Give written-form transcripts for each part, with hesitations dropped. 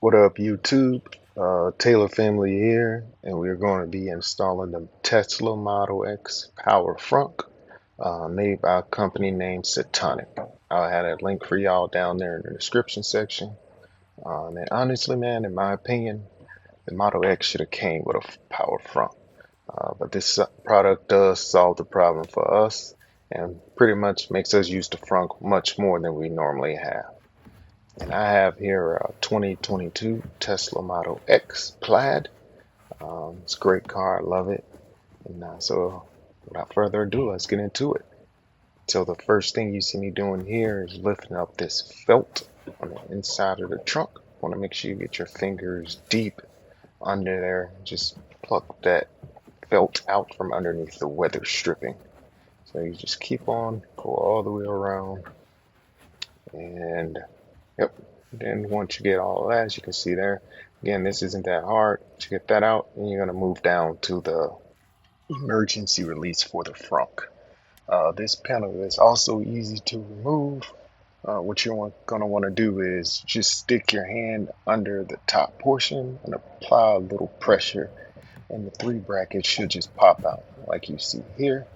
What up, YouTube? Taylor family here, and we're going to be installing the Tesla Model X Power Frunk, made by a company named Satonic. I'll have a link for y'all down there in the description section. And honestly, man, in my opinion, the Model X should have came with a Power Frunk. But this product does solve the problem for us, and pretty much makes us use the frunk much more than we normally have. And I have here a 2022 Tesla Model X Plaid. It's a great car. I love it. And so without further ado, let's get into it. So the first thing you see me doing here is lifting up this felt on the inside of the trunk. Want to make sure you get your fingers deep under there. Just pluck that felt out from underneath the weather stripping. So you just keep on, go all the way around, and yep. Then once you get all of that, as you can see there, again, this isn't that hard to get that out, and you're going to move down to the emergency release for the frunk. This panel is also easy to remove. What you're going to want to do is just stick your hand under the top portion and apply a little pressure, and the three brackets should just pop out like you see here.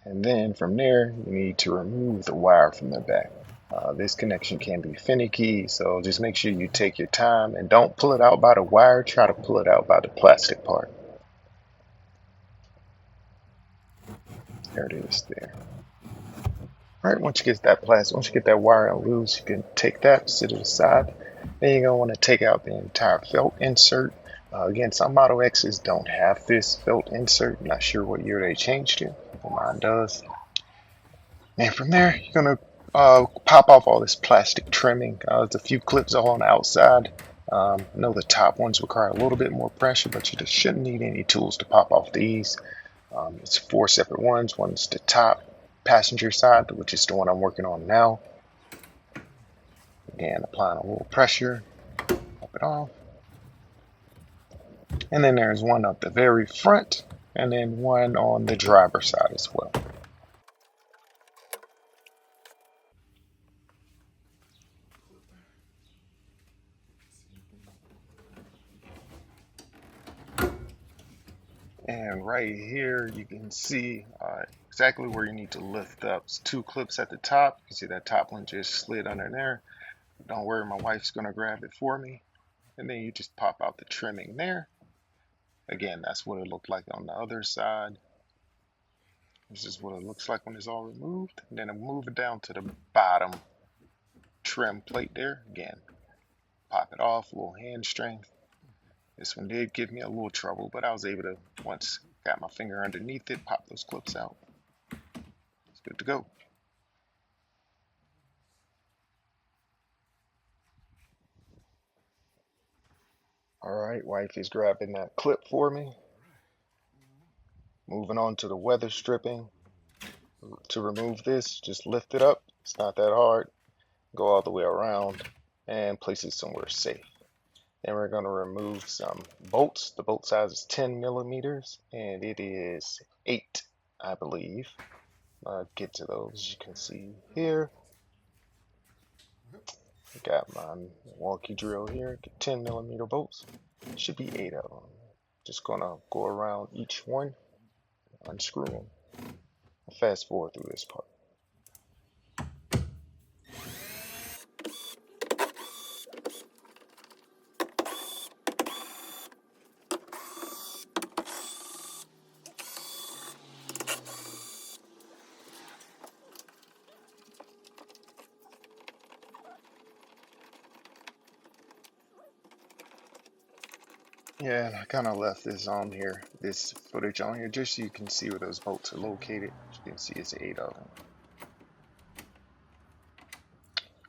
And then from there, you need to remove the wire from the back. This connection can be finicky, so just make sure you take your time and don't pull it out by the wire. Try to pull it out by the plastic part. There it is there. All right, once you get that wire loose, you can take that, set it aside. Then you're going to want to take out the entire felt insert. Again, some Model X's don't have this felt insert. I'm not sure what year they changed it, but mine does. And from there, you're going to pop off all this plastic trimming. There's a few clips all on the outside. I know the top ones require a little bit more pressure, but you just shouldn't need any tools to pop off these. It's four separate ones. One's the top passenger side, which is the one I'm working on now. Again, applying a little pressure, pop it off. And then there's one up the very front, and then one on the driver's side as well. And right here, you can see exactly where you need to lift up. It's two clips at the top. You can see that top one just slid under there. Don't worry, my wife's going to grab it for me. And then you just pop out the trimming there. Again, that's what it looked like on the other side. This is what it looks like when it's all removed. And then I'm moving down to the bottom trim plate there. Again, pop it off, a little hand strength. This one did give me a little trouble, but I was able to, once got my finger underneath it, pop those clips out. It's good to go. All right, wife is grabbing that clip for me. Moving on to the weather stripping. To remove this, just lift it up. It's not that hard. Go all the way around and place it somewhere safe. Then we're going to remove some bolts. The bolt size is 10 millimeters and it is 8, I believe. Get to those. You can see here. Got my wonky drill here. Get 10 millimeter bolts. Should be 8 of them. Just gonna go around each one, unscrew them. Fast forward through this part. Yeah, and I kind of left this on here, this footage on here, just so you can see where those bolts are located. As you can see, it's 8 of them.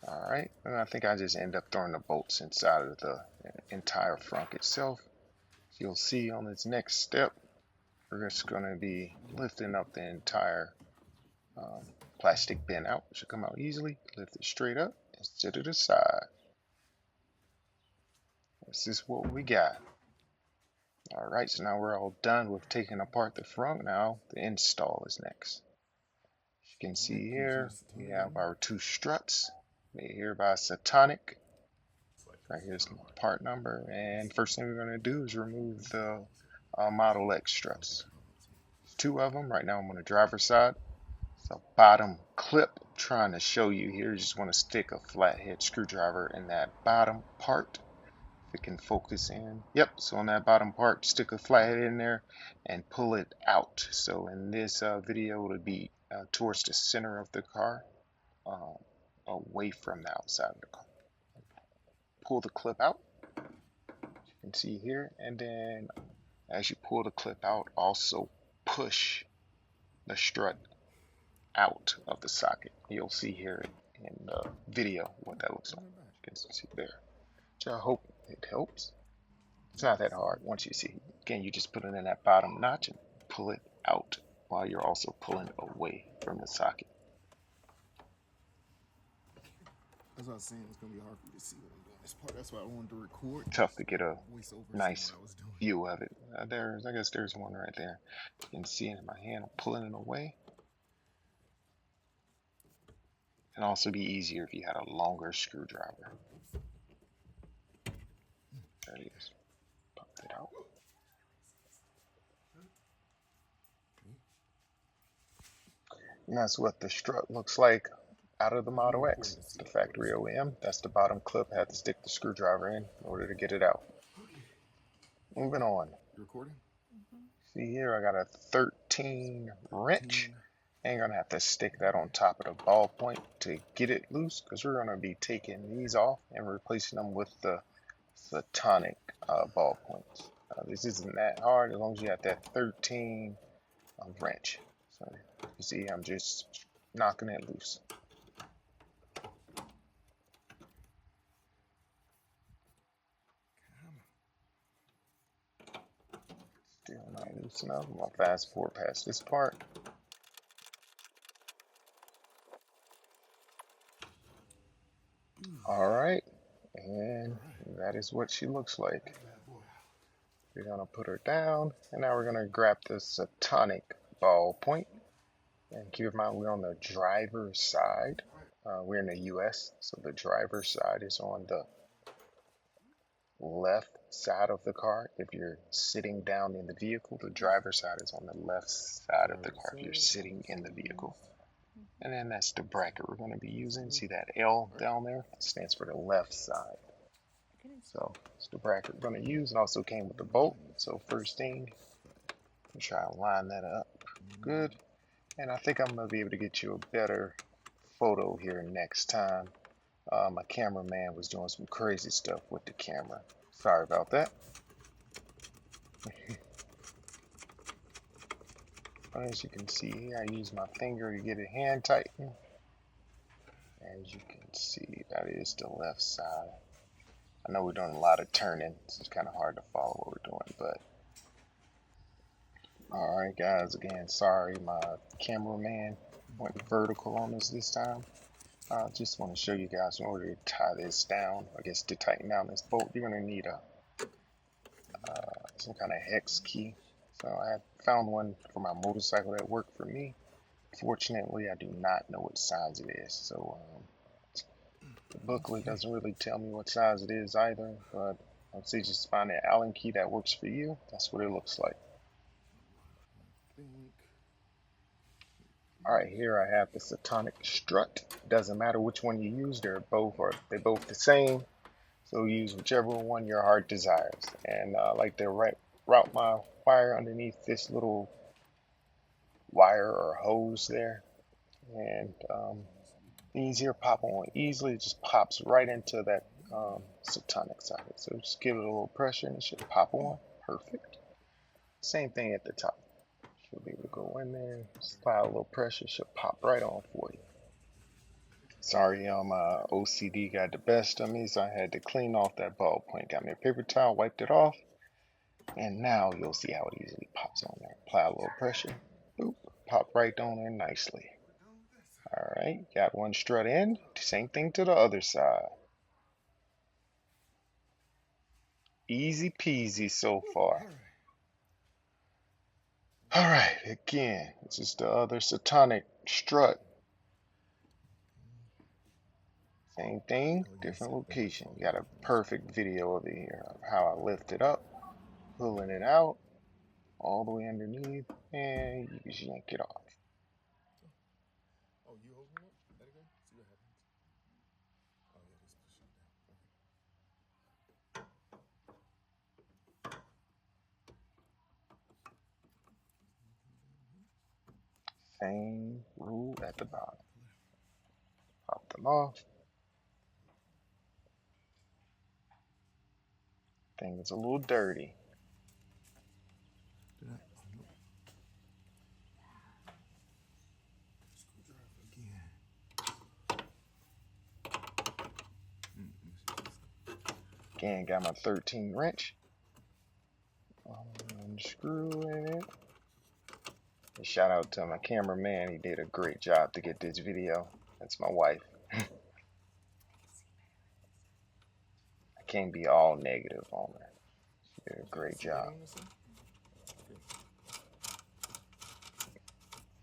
Alright, and I think I just end up throwing the bolts inside of the entire frunk itself. You'll see on this next step, we're just going to be lifting up the entire plastic bin out. It should come out easily. Lift it straight up and set it aside. This is what we got. Alright, so now we're all done with taking apart the front. Now the install is next. As you You can see here we have our two struts made here by Satonic. Right here's my part number, and first thing we're going to do is remove the Model X struts. There's two of them. Right now I'm on the driver's side. It's a bottom clip. I'm trying to show you here. You just want to stick a flathead screwdriver in that bottom part. If it can focus in. Yep, so on that bottom part, stick a flathead in there and pull it out. So in this video, it'll be towards the center of the car, away from the outside of the car. Pull the clip out, you can see here, and then as you pull the clip out, also push the strut out of the socket. You'll see here in the video what that looks like. You can see there. So I hope it helps. It's not that hard once you see. Again, you just put it in that bottom notch and pull it out while you're also pulling away from the socket. As I was saying, it's gonna be hard for you to see what I'm doing this part. That's why I wanted to record. Tough to get a nice view of it. I guess there's one right there. You can see it in my hand. I'm pulling it away. It'd also be easier if you had a longer screwdriver. There it is. Pop it out. And that's what the strut looks like out of the Model X, the factory OEM. That's the bottom clip. I had to stick the screwdriver in order to get it out. Moving on. You recording? See here, I got a 13 wrench. I'm gonna have to stick that on top of the ball point to get it loose, because we're gonna be taking these off and replacing them with the Satonic ball points. This isn't that hard as long as you have that 13 wrench. So you see, I'm just knocking it loose. Still not loose enough. I'm gonna fast forward past this part. Alright, and that is what she looks like. We're gonna put her down, and now we're gonna grab the Satonic ball point. And keep in mind, we're on the driver's side. We're in the US, so the driver's side is on the left side of the car. If you're sitting down in the vehicle, the driver's side is on the left side of the car if you're sitting in the vehicle. And then that's the bracket we're going to be using. See that L down there? It stands for the left side. So it's the bracket we're going to use. It also came with the bolt. So first thing, try to line that up good. And I think I'm going to be able to get you a better photo here next time. My cameraman was doing some crazy stuff with the camera. Sorry about that. As you can see here, I use my finger to get it hand tightened. As you can see, that is the left side. I know we're doing a lot of turning, so it's kind of hard to follow what we're doing, but alright guys, again, sorry, my cameraman went vertical on us this time. I just want to show you guys, in order to tie this down, I guess to tighten down this bolt, you're going to need some kind of hex key. So I found one for my motorcycle that worked for me. Fortunately, I do not know what size it is. So the booklet doesn't really tell me what size it is either. But I'd say just find an Allen key that works for you. That's what it looks like. Alright, here I have the Satonic strut. Doesn't matter which one you use, they're both the same. So use whichever one your heart desires. And I like to route my wire underneath this little wire or hose there. And these here pop on easily. It just pops right into that Satonic socket. So just give it a little pressure and it should pop on. Perfect. Same thing at the top. Should be able to go in there, apply a little pressure, should pop right on for you. Sorry, my OCD got the best of me, so I had to clean off that ball point. Got me a paper towel, wiped it off, and now you'll see how it easily pops on there. Apply a little pressure, boop, pop right on in nicely. Alright, got one strut in, same thing to the other side. Easy peasy so far. Alright, again, this is the other Satonic strut. Same thing, Oh, you different said better location. fall You got a back. perfect video of it here of how I lift it up, pulling it out all the way underneath, and you just yank it off. Oh, you open it? Let it go. See what happens. Oh yeah, just push it down. Same rule at the bottom. Pop them off. Thing is a little dirty. Did I? Oh no. Screwdriver again. Again, got my 13 wrench. Unscrewing it. And shout out to my cameraman. He did a great job to get this video. That's my wife. I can't be all negative on her. She did a great See that job. on this one?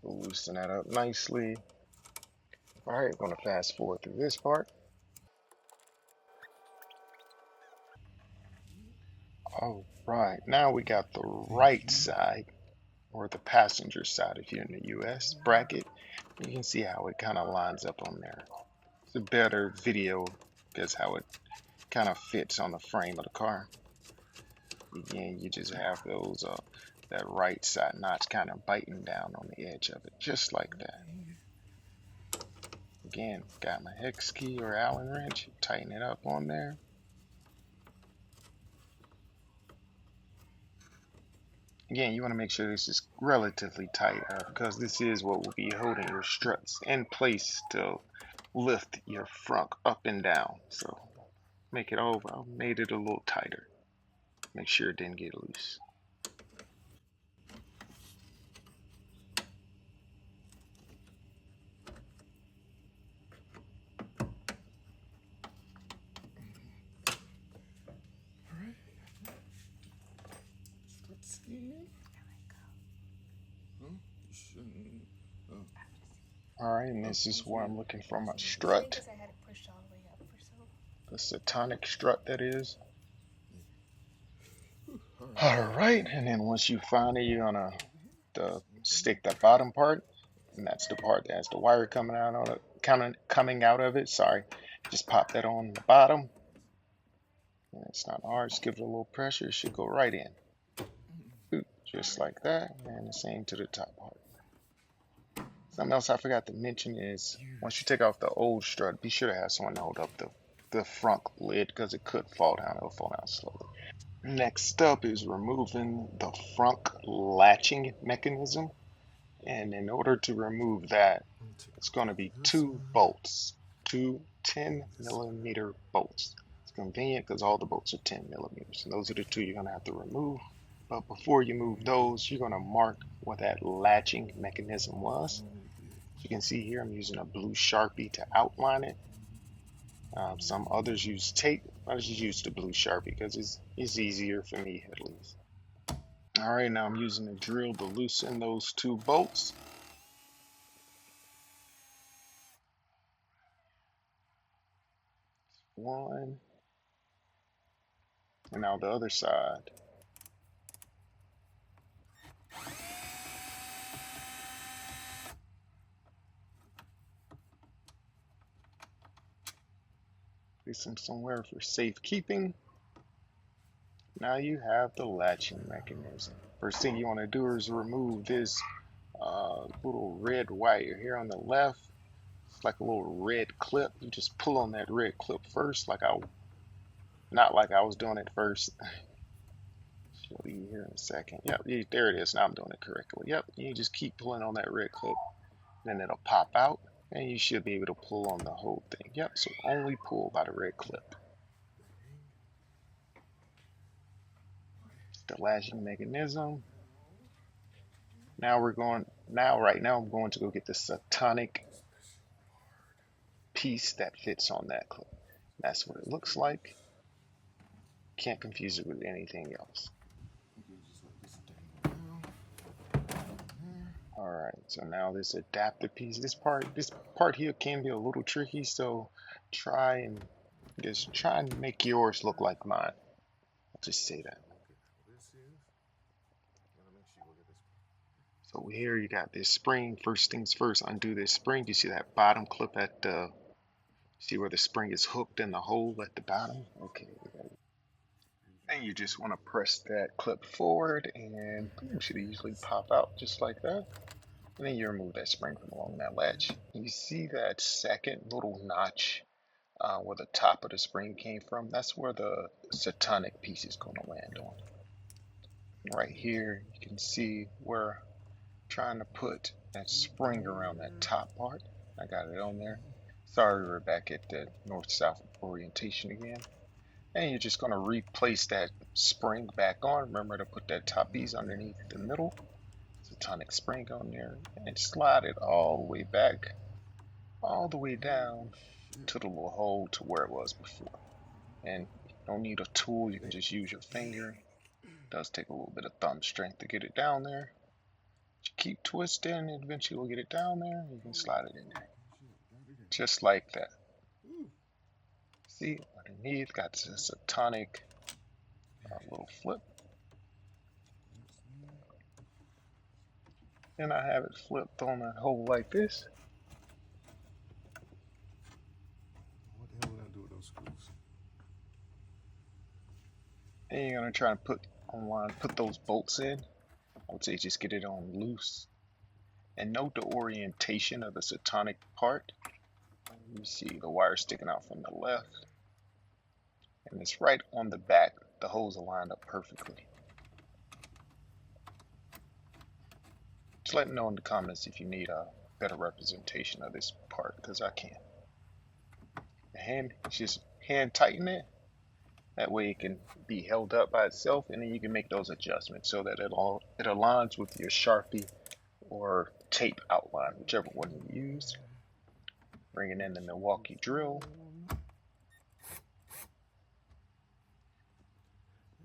We'll loosen that up nicely. Alright, I'm going to fast forward through this part. Alright, now we got the Thank right you. side, or the passenger side if you're in the US bracket. You can see how it kind of lines up on there. It's a better video because how it kind of fits on the frame of the car. Again, you just have those that right side notch kind of biting down on the edge of it, just like that. Again, got my hex key or Allen wrench, tighten it up on there. Again, you want to make sure this is relatively tight because this is what will be holding your struts in place to lift your frunk up and down. So make it over. I made it a little tighter. Make sure it didn't get loose. Alright. Struts again. Huh? You shouldn't. Oh. Alright, and Oh, this is that's where weird. I'm looking for my I think strut. because I had it pushed all the way up or so. The Satonic strut, that is. Alright. Alright, and then once you find it, you're gonna stick the bottom part, and that's the part that has the wire coming out of it, coming out of it. Sorry, just pop that on the bottom. And it's not hard. Just give it a little pressure. It should go right in. Ooh, just like that, and the same to the top part. Something else I forgot to mention is once you take off the old strut, be sure to have someone hold up the front lid because it could fall down. It'll fall down slowly. Next up is removing the frunk latching mechanism. And in order to remove that, it's going to be This two one. bolts, two 10mm bolts. It's convenient because all the bolts are 10mm. And those are the two you're going to have to remove. But before you move those, you're going to mark what that latching mechanism was. As you can see here, I'm using a blue Sharpie to outline it. Some others use tape. I just use the blue Sharpie because it's easier for me at least. Alright, now I'm using a drill to loosen those two bolts. One. And now the other side. Place them somewhere for safekeeping. Now you have the latching mechanism. First thing you want to do is remove this little red wire here on the left. It's like a little red clip. You just pull on that red clip first, not like I was doing it first. Show you here in a second. Yep, there it is. Now I'm doing it correctly. Yep, you just keep pulling on that red clip, then it'll pop out, and you should be able to pull on the whole thing. Yep, so only pull by the red clip. The latching mechanism. Right now I'm going to go get the Satonic piece that fits on that clip. That's what it looks like. Can't confuse it with anything else. Alright, so now this adapter piece, this part here can be a little tricky, so try and make yours look like mine. I'll just say that. So here you got this spring. First things first, undo this spring. You see that bottom clip at the, see where the spring is hooked in the hole at the bottom? Okay. And you just want to press that clip forward and boom, should usually pop out just like that. And then you remove that spring from along that latch. You see that second little notch where the top of the spring came from? That's where the Satonic piece is going to land on. Right here, you can see we're trying to put that spring around that top part. I got it on there. Sorry, we're back at the north-south orientation again. And you're just going to replace that spring back on. Remember to put that top piece underneath the middle. Satonic spring on there. And slide it all the way back. All the way down to the little hole to where it was before. And you don't need a tool. You can just use your finger. It does take a little bit of thumb strength to get it down there. Keep twisting and eventually we'll get it down there. You can slide it in there. Just like that. See, underneath got this Satonic little flip. And I have it flipped on a hole like this. What the hell would I do with those screws? And you're gonna try and put those bolts in. I would say just get it on loose. And note the orientation of the Satonic part. You see the wire sticking out from the left. And it's right on the back. The holes are lined up perfectly. Just let me know in the comments if you need a better representation of this part, because I can't. Just hand tighten it. That way it can be held up by itself, and then you can make those adjustments so that it aligns with your Sharpie or tape outline, whichever one you use. Bringing in the Milwaukee drill.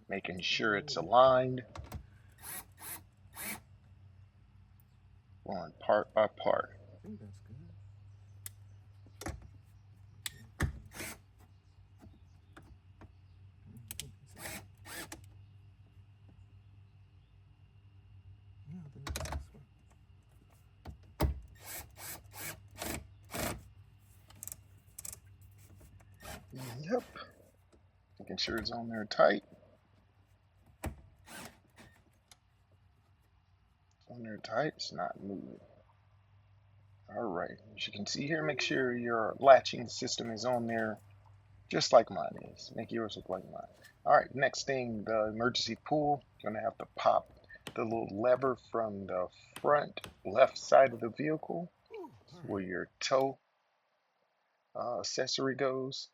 Making sure it's aligned. Going part by part. I think that's good. Yeah, I think that's right. Yep. Making sure it's on there tight. On there tight, it's not moving. Alright, as you can see here, make sure your latching system is on there just like mine is. Make yours look like mine. Alright, next thing, the emergency pull. You're going to have to pop the little lever from the front left side of the vehicle where your tow accessory goes.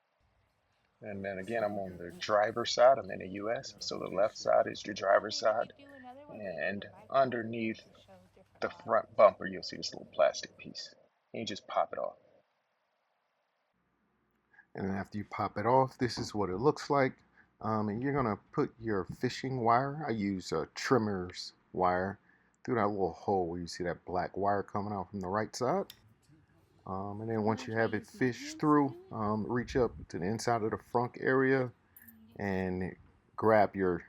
And then again, I'm on the driver's side. I'm in the US, so the left side is your driver's side. And underneath the front bumper, you'll see this little plastic piece. And you just pop it off. And after you pop it off, this is what it looks like. And you're gonna put your fishing wire. I use a trimmer's wire through that little hole where you see that black wire coming out from the right side. And then once you have it fished through, reach up to the inside of the frunk area and grab your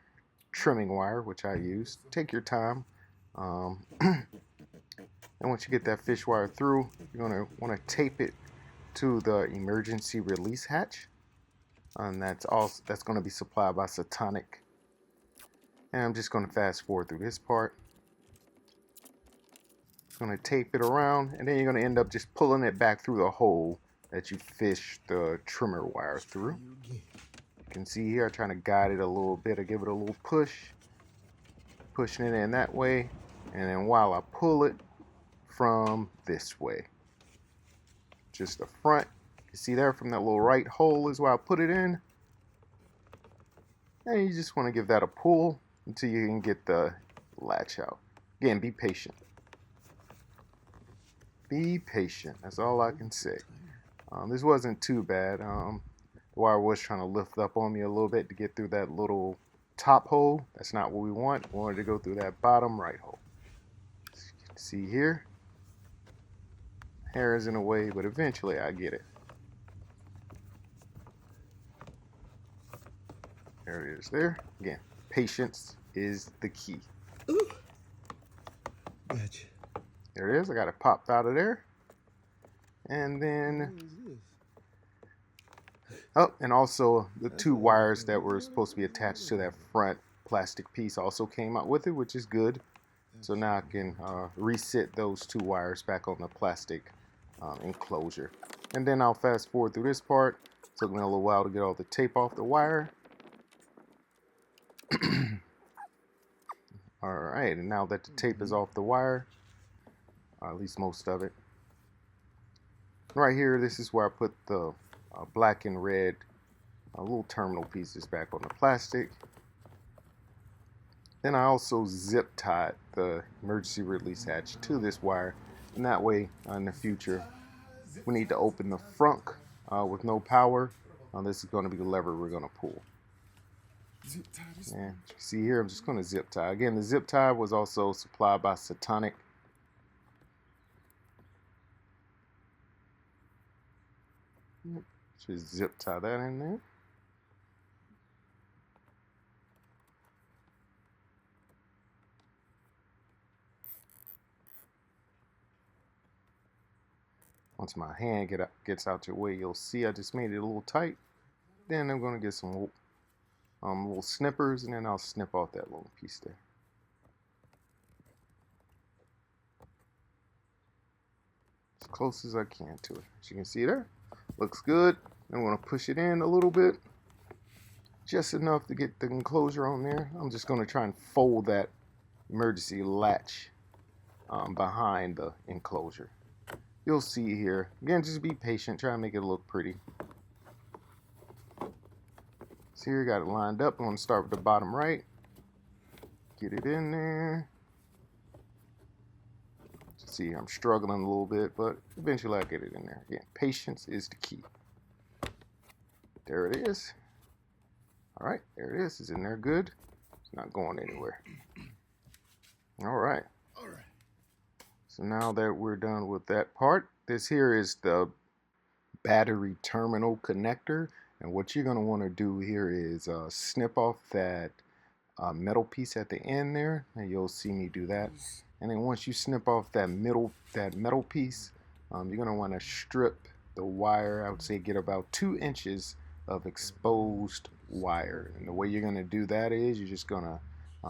trimming wire, which I use. Take your time. And once you get that fish wire through, you're going to want to tape it to the emergency release hatch. And that's going to be supplied by Satonic. And I'm just going to fast forward through this part. Going to tape it around, and then you're going to end up just pulling it back through the hole that you fished the trimmer wire through. You can see here, I'm trying to guide it a little bit. I give it a little push, pushing it in that way, and then while I pull it from this way, just the front, you see there from that little right hole is where I put it in, and you just want to give that a pull until you can get the latch out. Again, be patient. Be patient. That's all I can say. This wasn't too bad. The wire was trying to lift up on me a little bit to get through that little top hole. That's not what we want. We wanted to go through that bottom right hole. As you can See here, hair is in the way, but eventually I get it. There it is there. Again, patience is the key. Ooh. Gotcha. There it is. I got it popped out of there. And then, oh, and also the two wires that were supposed to be attached to that front plastic piece also came out with it, which is good. So now I can reset those two wires back on the plastic enclosure. And then I'll fast forward through this part. It took me a little while to get all the tape off the wire. Alright, and now that the tape is off the wire, at least most of it. Right here, this is where I put the black and red little terminal pieces back on the plastic. Then I also zip tied the emergency release hatch to this wire, and that way in the future we need to open the frunk with no power. This is going to be the lever we're going to pull. And you see here, I'm just going to zip tie. Again, the zip tie was also supplied by Satonic. Just zip tie that in there. Once my hand gets out your way, you'll see I just made it a little tight. Then I'm going to get some little snippers, and then I'll snip off that little piece there. As close as I can to it. As you can see there, looks good. I'm going to push it in a little bit, just enough to get the enclosure on there. I'm just going to try and fold that emergency latch behind the enclosure. You'll see here. Again, just be patient. Try and make it look pretty. So here, got it lined up. I'm going to start with the bottom right. Get it in there. See, I'm struggling a little bit, but eventually I'll get it in there. Again, patience is the key. There it is. All right, there it is. It's in there good. It's not going anywhere. All right. So now that we're done with that part, this here is the battery terminal connector. And what you're going to want to do here is snip off that metal piece at the end there, and you'll see me do that. And then once you snip off that metal piece, you're going to want to strip the wire. I would say get about 2 inches of exposed wire. And the way you're going to do that is you're just going to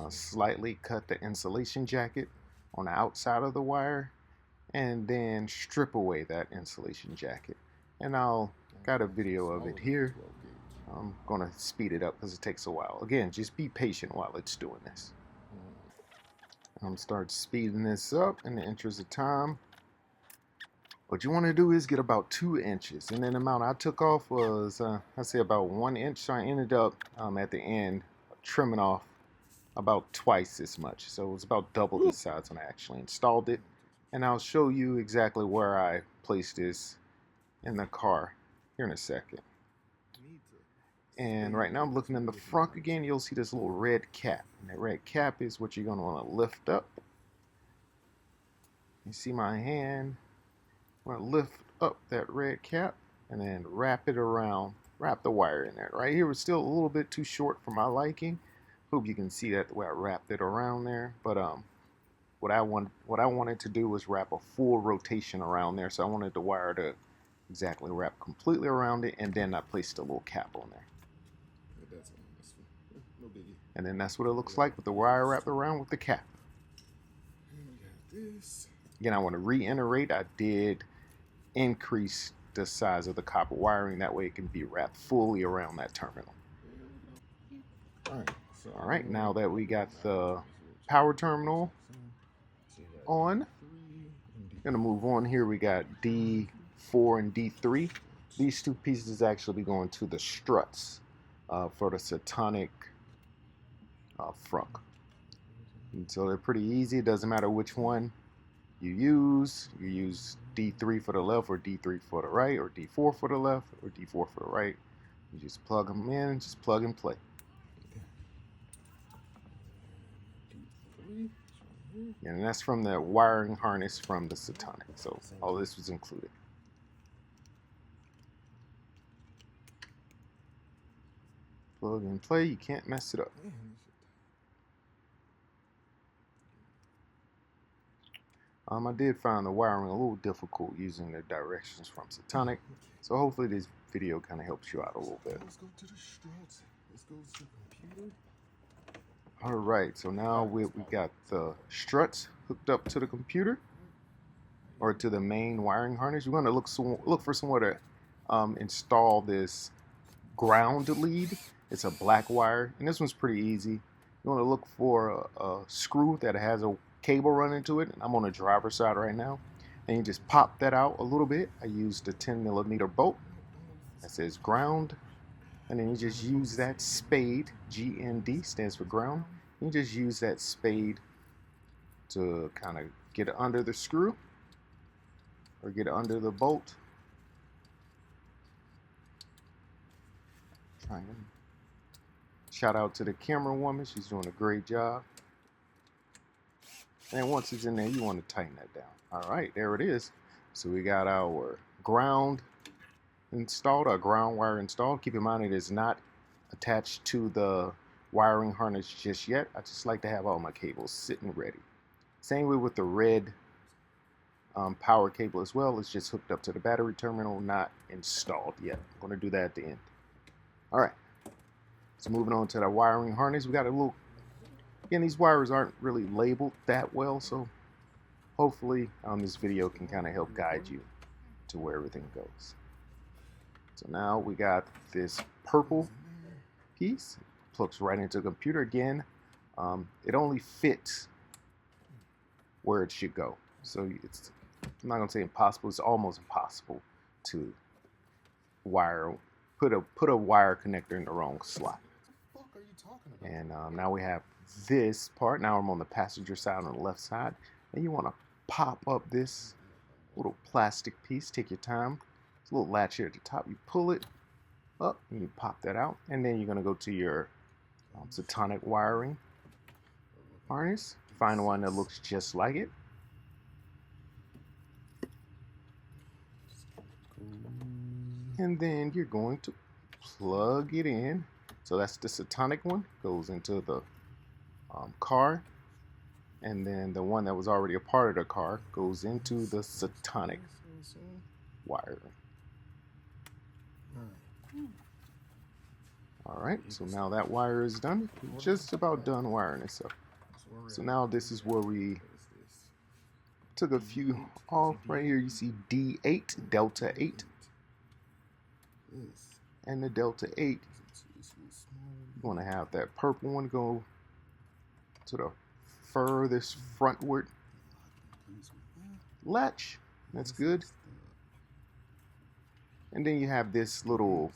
slightly cut the insulation jacket on the outside of the wire, and then strip away that insulation jacket. And I'll got a video of it here. I'm gonna speed it up because it takes a while. Again, just be patient while it's doing this. I'm start speeding this up in the interest of time. What you want to do is get about 2 inches, and then the amount I took off was I say about 1 inch. So I ended up at the end trimming off about twice as much. So it was about double the size when I actually installed it. And I'll show you exactly where I placed this in the car here in a second. And right now I'm looking in the front again. You'll see this little red cap. And that red cap is what you're going to want to lift up. You see my hand? I'm going to lift up that red cap and then wrap it around, wrap the wire in there. Right here was still a little bit too short for my liking. Hope you can see that the way I wrapped it around there. But what I wanted to do was wrap a full rotation around there. So I wanted the wire to exactly wrap completely around it, and then I placed a little cap on there. No biggie. And then that's what it looks like with the wire wrapped around with the cap. Again, I want to reiterate, I did increase the size of the copper wiring. That way it can be wrapped fully around that terminal. All right, now that we got the power terminal on, gonna move on here. We got D4 and D3. These two pieces actually be going to the struts for the Satonic Frunk. And so they're pretty easy. It doesn't matter which one you use. You use D3 for the left, or D3 for the right, or D4 for the left, or D4 for the right. You just plug them in and just plug and play. And that's from the wiring harness from the Satonic. So all this was included. Plug and play, you can't mess it up. I did find the wiring a little difficult using the directions from Satonic, so hopefully this video kind of helps you out a little bit. Let's go to the struts. Let's go to the computer. Alright, so now we got the struts hooked up to the computer, or to the main wiring harness. You're going to look for somewhere to install this ground lead. It's a black wire, and this one's pretty easy. You want to look for a screw that has a cable running to it, and I'm on the driver's side right now. And you just pop that out a little bit. I used a 10mm bolt that says ground, and then you just use that spade. GND stands for ground. You just use that spade to kind of get under the screw or get under the bolt. Shout out to the camera woman, she's doing a great job. And once it's in there, you want to tighten that down. All right, there it is. So we got our ground installed, our ground wire installed. Keep in mind it is not attached to the wiring harness just yet. I just like to have all my cables sitting ready. Same way with the red power cable as well. It's just hooked up to the battery terminal, not installed yet. I'm going to do that at the end. All right. So moving on to the wiring harness, we got a little. Again, these wires aren't really labeled that well, so hopefully this video can kind of help guide you to where everything goes. So now we got this purple piece, plugs right into the computer. Again, it only fits where it should go. So it's, I'm not gonna say impossible, it's almost impossible to put a wire connector in the wrong slot. What the fuck are you talking about? And now we have this part. Now I'm on the passenger side on the left side, and you want to pop up this little plastic piece. Take your time. It's a little latch here at the top. You pull it up and you pop that out, and then you're going to go to your Satonic wiring harness. Find one that looks just like it. And then you're going to plug it in. So that's the Satonic one, goes into the car, and then the one that was already a part of the car goes into the Satonic wire. Alright, so now that wire is done. We're just about done wiring this up. So now this is where we took a few off. Right here you see D8, Delta 8. And the Delta 8, you want to have that purple one go to the furthest frontward latch. That's good. And then you have this little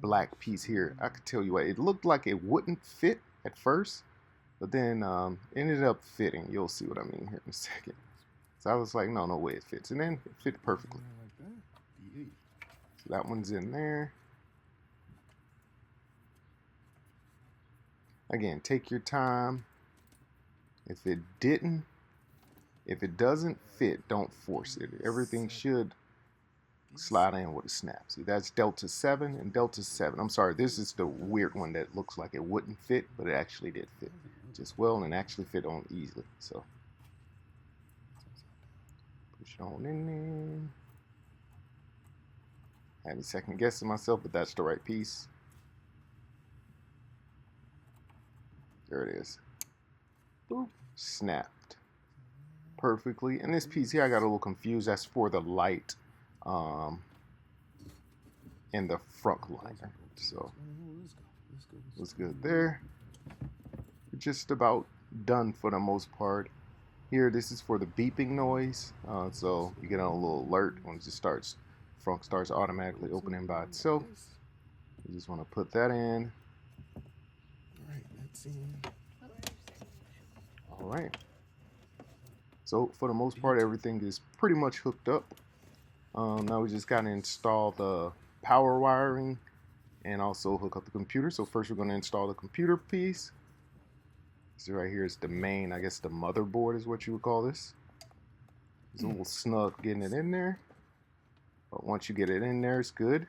black piece here. I could tell you what, it looked like it wouldn't fit at first, but then ended up fitting. You'll see what I mean here in a second. So I was like, no way it fits. And then it fit perfectly. So that one's in there. Again, take your time. If it doesn't fit, don't force it. Everything should slide in with a snap. See, that's Delta 7 and Delta 7. I'm sorry, this is the weird one that looks like it wouldn't fit, but it actually did fit just well and actually fit on easily. So push on in there. Had me second guessing myself, but that's the right piece. There it is. Boop. Snapped perfectly. And this piece here I got a little confused. That's for the light in the front liner. So looks good there. We're just about done for the most part. Here, this is for the beeping noise. So you get a little alert when it just starts. Frunk starts automatically opening by itself. You just want to put that in. Alright, that's in. Alright. So for the most part, everything is pretty much hooked up. Now we just got to install the power wiring and also hook up the computer. So first we're going to install the computer piece. This right here is the main, I guess the motherboard is what you would call this. It's a little snug getting it in there, but once you get it in there, it's good.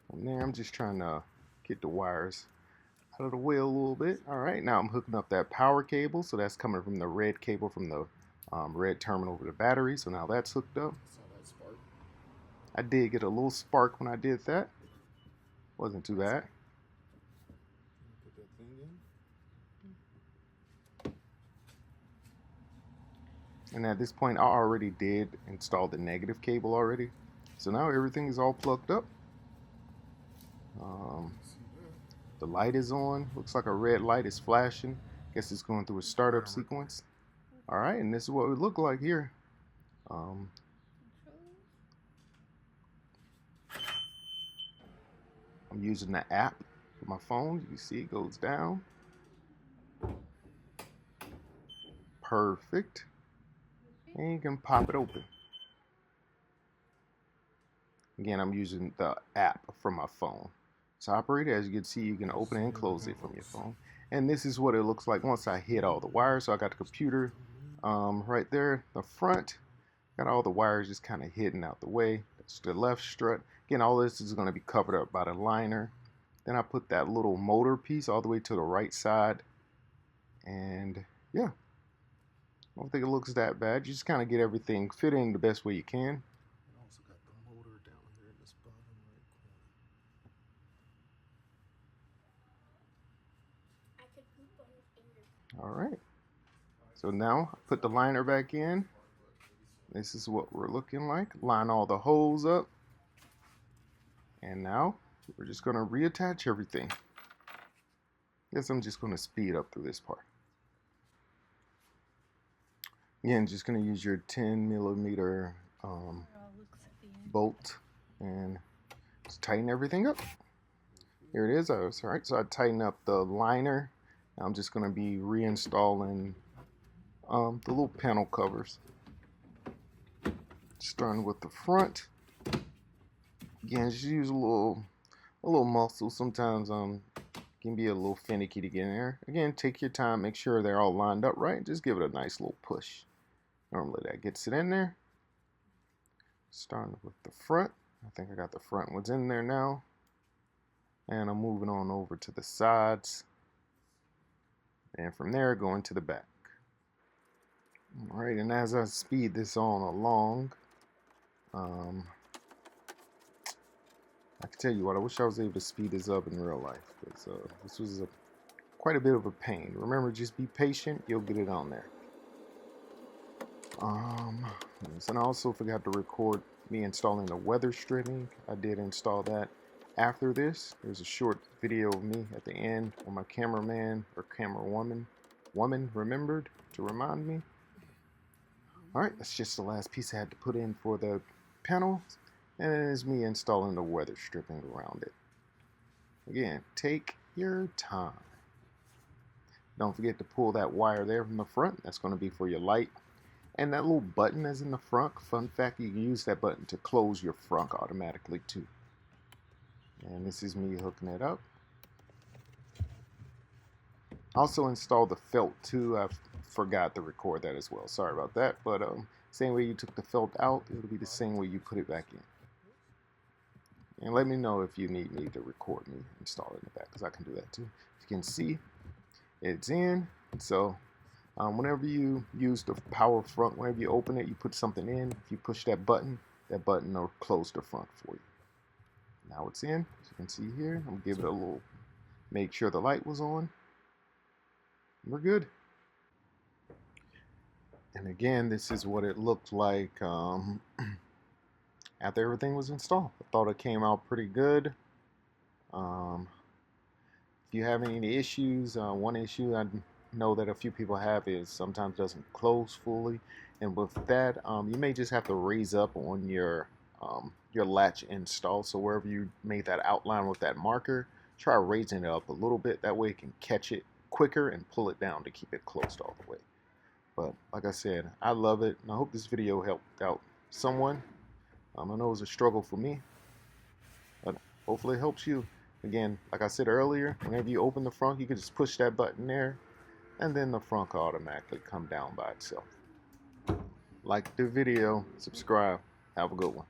From there, I'm just trying to get the wires out of the way a little bit. All right, now I'm hooking up that power cable, so that's coming from the red cable from the red terminal for the battery. So now that's hooked up. Saw that spark. I did get a little spark when I did that. Wasn't too bad. Put that thing in. And at this point, I already did install the negative cable already. So now everything is all plugged up. The light is on. Looks like a red light is flashing. Guess it's going through a startup sequence. All right, and this is what it would look like here. I'm using the app for my phone. You can see it goes down. Perfect. And you can pop it open. Again, I'm using the app from my phone. To operate it, as you can see, you can open and close it from your phone. And this is what it looks like once I hit all the wires. So I got the computer right there, the front. Got all the wires just kind of hidden out the way. That's the left strut. Again, all this is going to be covered up by the liner. Then I put that little motor piece all the way to the right side. And yeah, I don't think it looks that bad. You just kind of get everything fit in the best way you can. I also got the motor down here in this bottom right corner. All right. So now I put the liner back in. This is what we're looking like. Line all the holes up. And now we're just going to reattach everything. Guess I'm just going to speed up through this part. Again, just going to use your 10mm bolt and just tighten everything up. Here it is. All right, so I tighten up the liner. I'm just going to be reinstalling the little panel covers. Starting with the front. Again, just use a little muscle. Sometimes can be a little finicky to get in there. Again, take your time. Make sure they're all lined up right. Just give it a nice little push. Normally that gets it in there. Starting with the front. I think I got the front ones in there now. And I'm moving on over to the sides. And from there, going to the back. All right, and as I speed this on along, I can tell you what, I wish I was able to speed this up in real life, because this was quite a bit of a pain. Remember, just be patient, you'll get it on there. And I also forgot to record me installing the weather stripping. I did install that after this. There's a short video of me at the end where my cameraman or camerawoman remembered to remind me. Alright, that's just the last piece I had to put in for the panel, and it is me installing the weather stripping around it. Again, take your time. Don't forget to pull that wire there from the front. That's going to be for your light. And that little button that's in the front, fun fact, you can use that button to close your frunk automatically too. And this is me hooking it up. Also installed the felt too. I forgot to record that as well. Sorry about that. But same way you took the felt out, it'll be the same way you put it back in. And let me know if you need me to record me installing it back, because I can do that too. You can see it's in. So whenever you use the power front, whenever you open it, you put something in. If you push that button will close the front for you. Now it's in. As you can see here, I'm gonna give it a little, make sure the light was on. We're good. And again, this is what it looked like after everything was installed. I thought it came out pretty good. If you have any issues, one issue I know that a few people have is sometimes doesn't close fully, and with that, you may just have to raise up on your latch install. So wherever you made that outline with that marker, try raising it up a little bit. That way it can catch it quicker and pull it down to keep it closed all the way. But like I said, I love it, and I hope this video helped out someone. I know it was a struggle for me, but hopefully it helps you. Again, like I said earlier, whenever you open the frunk, you can just push that button there, and then the frunk will automatically come down by itself. Like the video, subscribe, have a good one.